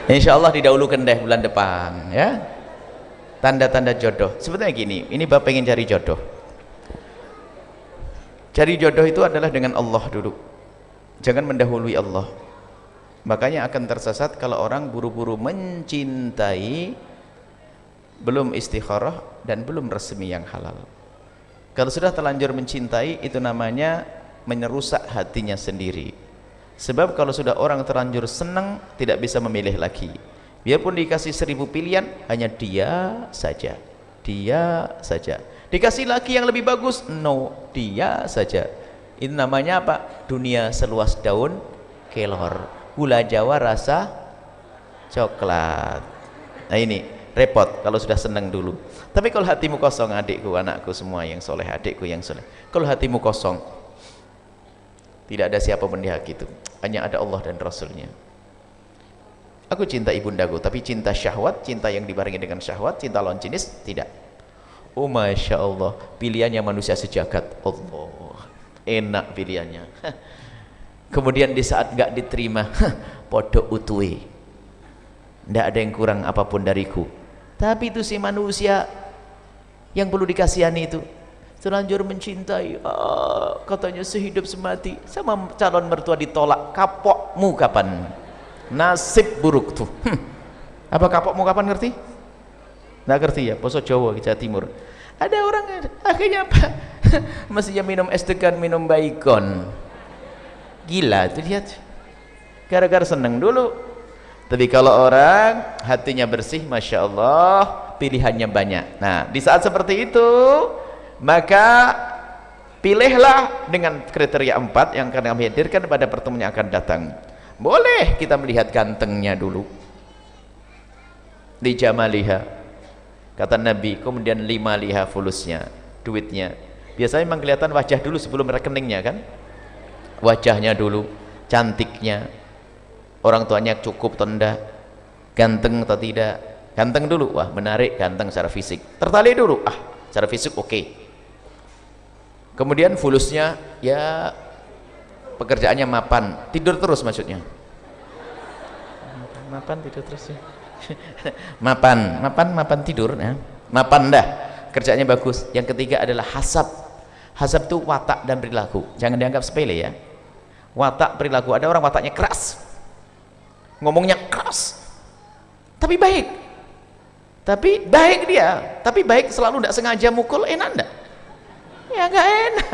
Insya Allah didahulukan deh bulan depan ya. Tanda-tanda jodoh sebetulnya gini, ini Bapak pengen cari jodoh. Cari jodoh itu adalah dengan Allah dulu, jangan mendahului Allah. Makanya akan tersesat kalau orang buru-buru mencintai, belum istikharah dan belum resmi yang halal. Kalau sudah terlanjur mencintai, itu namanya menyerusak hatinya sendiri. Sebab kalau sudah orang terlanjur senang, tidak bisa memilih lagi. Biarpun dikasih 1000 pilihan, hanya dia saja, dia saja. Dikasih lagi yang lebih bagus, no, dia saja. Itu namanya apa? Dunia seluas daun kelor, gula Jawa rasa coklat. Nah ini repot kalau sudah senang dulu. Tapi kalau hatimu kosong, adikku, anakku semua yang soleh, adikku yang soleh, kalau hatimu kosong, tidak ada siapa pun di hak itu, hanya ada Allah dan Rasulnya. Aku cinta ibundaku, tapi cinta syahwat, cinta yang dibarengi dengan syahwat, cinta lawan jenis, tidak. Oh Masya Allah, pilihannya manusia sejagat. Allah, enak pilihannya. Kemudian di saat gak diterima, podo utui, tidak ada yang kurang apapun dariku. Tapi itu si manusia yang perlu dikasihani itu terlanjur mencintai, katanya sehidup semati, sama calon mertua ditolak. Kapokmu kapan? Nasib buruk tuh. Apa kapokmu kapan, ngerti? Nggak ngerti ya, poso Jawa, Jawa Timur. Ada orang akhirnya apa? Mestinya minum es degan, minum baikon. Gila itu dia, gara-gara seneng dulu. Tapi kalau orang hatinya bersih, Masya Allah, pilihannya banyak. Nah di saat seperti itu, maka pilihlah dengan kriteria 4 yang akan kami hadirkan pada pertemuan yang akan datang. Boleh kita melihat gantengnya dulu, di jamaliha, kata Nabi, kemudian 5 liha fulusnya, duitnya. Biasanya memang kelihatan wajah dulu sebelum rekeningnya kan, wajahnya dulu, cantiknya, orang tuanya cukup atau enggak, ganteng atau tidak. Ganteng dulu, wah menarik, ganteng secara fisik, tertarik dulu, secara fisik oke. Kemudian fulusnya, ya pekerjaannya mapan, tidur terus maksudnya. Mapan tidur terus ya. mapan tidur ya. Mapan dah, kerjanya bagus. Yang ketiga adalah hasab. Hasab itu watak dan perilaku, jangan dianggap sepele ya. Watak, perilaku, ada orang wataknya keras, ngomongnya keras, tapi baik. Tapi baik dia, tapi baik selalu tidak sengaja mukul, enak enggak? Ya enggak enak.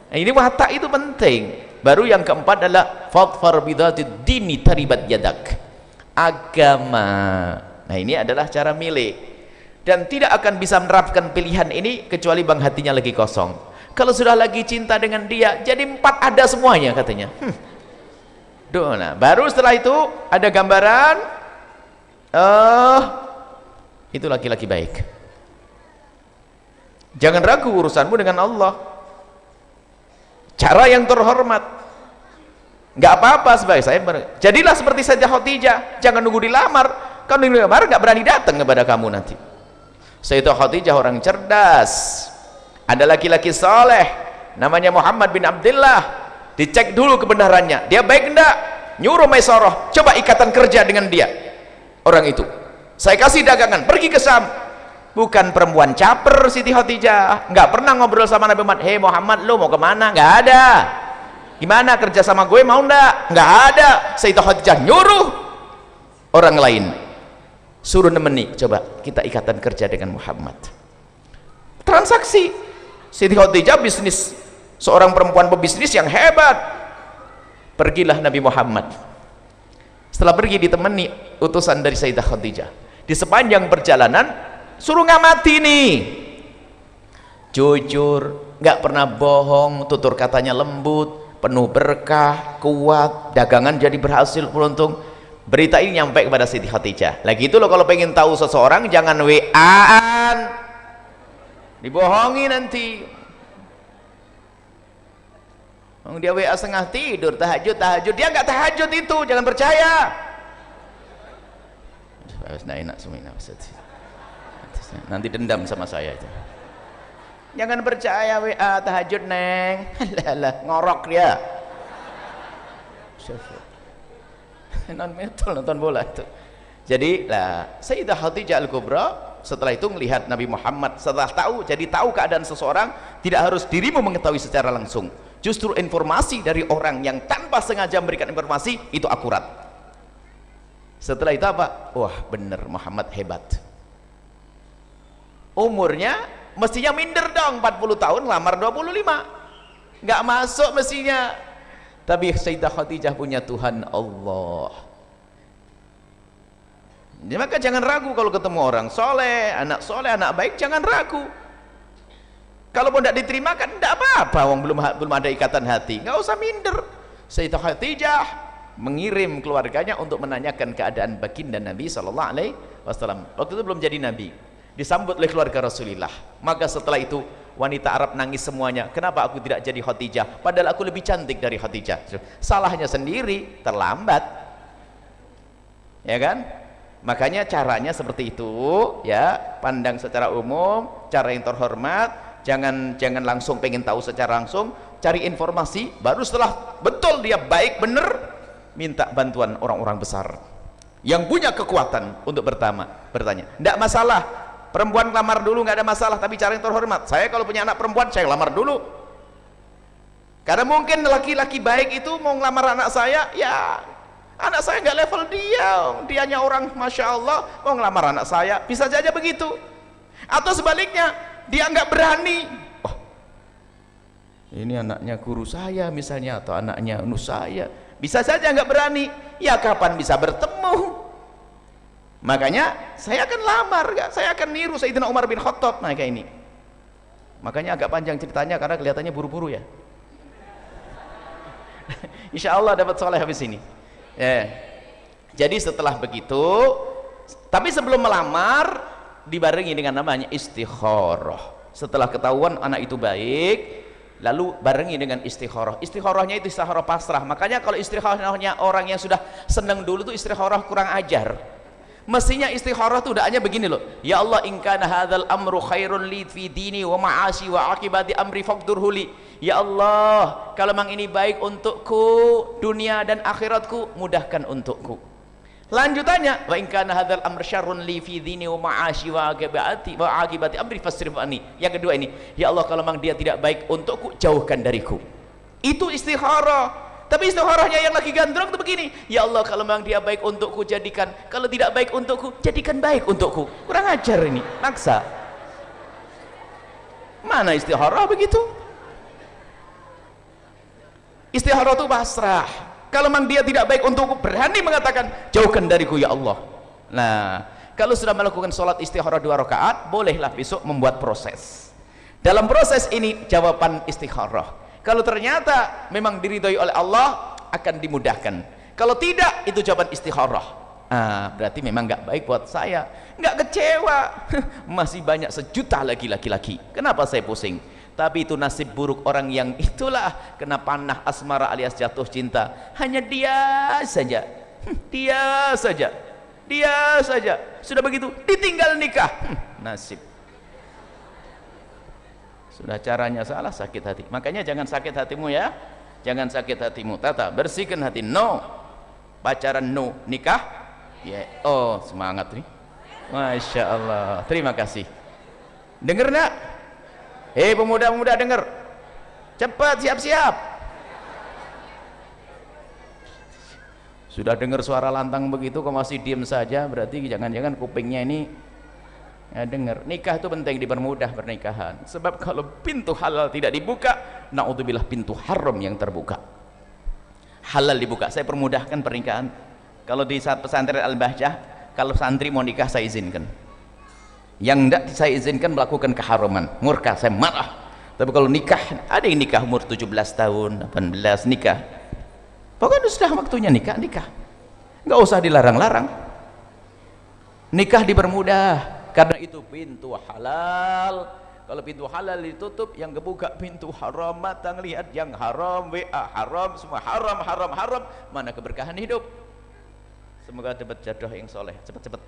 Nah, ini watak itu penting. Baru yang keempat adalah fadfar bidzatid dini taribat yadak, agama. Nah ini adalah cara milih, dan tidak akan bisa menerapkan pilihan ini kecuali bang hatinya lagi kosong. Kalau sudah lagi cinta dengan dia, jadi 4 ada semuanya katanya. Nah, baru setelah itu ada gambaran, itu laki-laki baik. Jangan ragu urusanmu dengan Allah. Cara yang terhormat, nggak apa-apa sebagai saya. Jadilah seperti Sayyidah Khadijah, jangan nunggu dilamar. Kalau dilamar nggak berani datang kepada kamu nanti. Sayyidah Khadijah orang cerdas, ada laki-laki soleh, namanya Muhammad bin Abdullah. Dicek dulu kebenarannya, dia baik enggak? Nyuruh Maisarah, coba ikatan kerja dengan dia. Orang itu, saya kasih dagangan, pergi ke Syam. Bukan perempuan caper Siti Khadijah, nggak pernah ngobrol sama Nabi Muhammad. Hei Muhammad, lu mau kemana? Nggak ada. Gimana kerja sama gue, mau nggak? Nggak ada. Sayyidah Khadijah nyuruh orang lain, suruh nemeni, coba kita ikatan kerja dengan Muhammad. Transaksi. Siti Khadijah bisnis, seorang perempuan pebisnis yang hebat. Pergilah Nabi Muhammad. Setelah pergi ditemani utusan dari Sayyidah Khadijah. Di sepanjang perjalanan suruh ngamati nih, jujur, nggak pernah bohong, tutur katanya lembut, penuh berkah, kuat, dagangan jadi berhasil, beruntung. Berita ini nyampe kepada Siti Khadijah. Lagi itu loh, kalau pengen tahu seseorang jangan WA-an, dibohongi nanti. Dia WA setengah tidur, tahajud, dia nggak tahajud itu, jangan percaya. Nah, enak semua ini, nanti dendam sama saya itu. Jangan percaya WA tahajud neng. Alah, ngorok dia. nonton bola itu. Jadi lah Sayyidah Khadijah Al-Kubra setelah itu melihat Nabi Muhammad, setelah tahu, jadi tahu keadaan seseorang, tidak harus dirimu mengetahui secara langsung, justru informasi dari orang yang tanpa sengaja memberikan informasi itu akurat. Setelah itu apa? Wah bener Muhammad hebat. Umurnya mestinya minder dong, 40 tahun lamar 25, nggak masuk mestinya. Tapi Sayyidah Khadijah punya Tuhan Allah. Ya, maka jangan ragu kalau ketemu orang soleh, anak baik, jangan ragu. Kalaupun tidak diterima kan tidak apa-apa, belum ada ikatan hati, nggak usah minder. Sayyidah Khadijah mengirim keluarganya untuk menanyakan keadaan baginda Nabi Sallallahu Alaihi Wasallam. Waktu itu belum jadi Nabi, disambut oleh keluarga Rasulullah. Maka setelah itu wanita Arab nangis semuanya, kenapa aku tidak jadi Khadijah, padahal aku lebih cantik dari Khadijah. Salahnya sendiri, terlambat, ya kan? Makanya caranya seperti itu ya, pandang secara umum, cara yang terhormat, jangan langsung pengen tahu secara langsung, cari informasi, baru setelah betul dia baik bener, minta bantuan orang-orang besar yang punya kekuatan untuk bertanya. Tidak masalah perempuan lamar dulu, nggak ada masalah, tapi cara yang terhormat. Saya kalau punya anak perempuan, saya lamar dulu, karena mungkin laki-laki baik itu mau ngelamar anak saya, ya anak saya nggak level dianya orang Masya Allah mau ngelamar anak saya, bisa saja begitu. Atau sebaliknya, dia nggak berani, oh ini anaknya guru saya misalnya, atau anaknya nus saya, bisa saja nggak berani, ya kapan bisa bertemu. Makanya saya akan lamar, saya akan niru Sayyidina Umar bin Khattab. Nah kayak ini, makanya agak panjang ceritanya karena kelihatannya buru-buru ya. Insya Allah dapat soleh habis ini. Jadi setelah begitu, tapi sebelum melamar dibarengi dengan namanya istikharah. Setelah ketahuan anak itu baik, lalu barengi dengan istikharah. Istikharahnya itu istikharah pasrah. Makanya kalau istikharahnya orang yang sudah senang dulu itu istikharah kurang ajar. Mestinya istikharah itu udah hanya begini loh, ya Allah in kana hadzal amru khairun li fi dini wa ma'ashi wa akibati amri faqdurhu li. Ya Allah, kalau memang ini baik untukku dunia dan akhiratku, mudahkan untukku. Lanjutannya, wa in kana hadzal amru syarrun li fi dini wa ma'ashi wa akibati amri fasrif anni. Yang kedua ini, ya Allah kalau memang dia tidak baik untukku, jauhkan dariku. Itu istikharah. Tapi istikharahnya yang lagi gandrung itu begini, ya Allah kalau memang dia baik untukku jadikan, kalau tidak baik untukku jadikan baik untukku. Kurang ajar ini, maksa. Mana istikharah begitu? Istikharah itu pasrah. Kalau memang dia tidak baik untukku, berani mengatakan jauhkan dariku ya Allah. Nah, kalau sudah melakukan sholat istikharah 2 rakaat, bolehlah besok membuat proses. Dalam proses ini jawaban istikharah. Kalau ternyata memang diridhoi oleh Allah, akan dimudahkan. Kalau tidak, itu jawaban istikharah. Berarti memang nggak baik buat saya. Nggak kecewa. Masih banyak sejuta lagi laki-laki. Kenapa saya pusing? Tapi itu nasib buruk orang yang itulah kena panah asmara alias jatuh cinta. Hanya dia saja. Dia saja. Dia saja. Sudah begitu, ditinggal nikah. Nasib. Sudah caranya salah, sakit hati. Makanya jangan sakit hatimu ya, jangan sakit hatimu. Tata, bersihkan hati. No, pacaran no, nikah ya. Oh semangat nih, Masya Allah. Terima kasih. Dengar nak? Pemuda-pemuda dengar, cepat siap-siap. Sudah dengar suara lantang begitu kok masih diem saja, berarti jangan-jangan kupingnya ini ya dengar. Nikah itu penting, dipermudah pernikahan, sebab kalau pintu halal tidak dibuka, naudzubillah pintu haram yang terbuka. Halal dibuka, saya permudahkan pernikahan. Kalau di pesantren Al-Bahjah, kalau santri mau nikah saya izinkan, yang tidak saya izinkan melakukan keharaman, murka, saya marah. Tapi kalau nikah, ada yang nikah umur 17 tahun 18 nikah, pokoknya sudah waktunya nikah, nggak usah dilarang-larang. Nikah dipermudah, karena itu pintu halal. Kalau pintu halal ditutup, yang kebuka pintu haram. Mata ngelihat yang haram, WA haram, semua haram. Mana keberkahan hidup? Semoga dapat jodoh yang soleh, cepat-cepat.